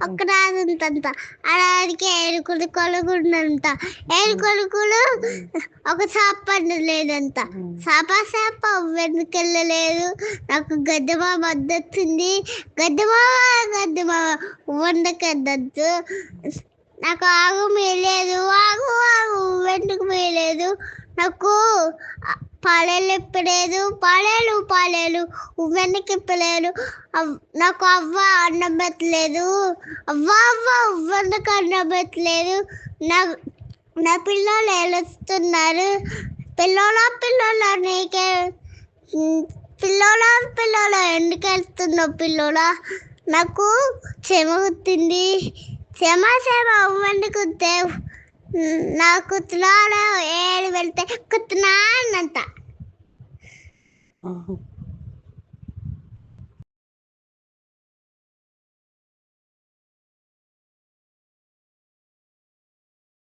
ఒక్క రాజంతంత అలాడికి 7 కొడుకులుండంట. 7 కొడుకులు ఒక చేప లేదంట. చేప వెనుకెళ్ళలేదు. నాకు గద్దెమామ అద్దొచ్చింది. గద్దెమామ వండకద్దద్దు. నాకు ఆగు మేలేదు. ఆగు వెంటకు మేలేదు. నాకు పాలేలు ఇప్పలేదు. పాలేలు వెనక్కిప్పలేదు. నాకు అవ్వ అన్నం పెట్టలేదు. అవ్వ వెనక అన్నం పెట్టలేదు. నా పిల్లలు ఏడుస్తున్నారు. పిల్లోల నీకే పిల్లోల ఎందుకు వెళ్తున్నావు పిల్లోల? నాకు చెమ కుట్టింది. చెమ అవ్వందుకుంటే నాకు తులాలో 7 వెళ్తే కుతున్నానంట.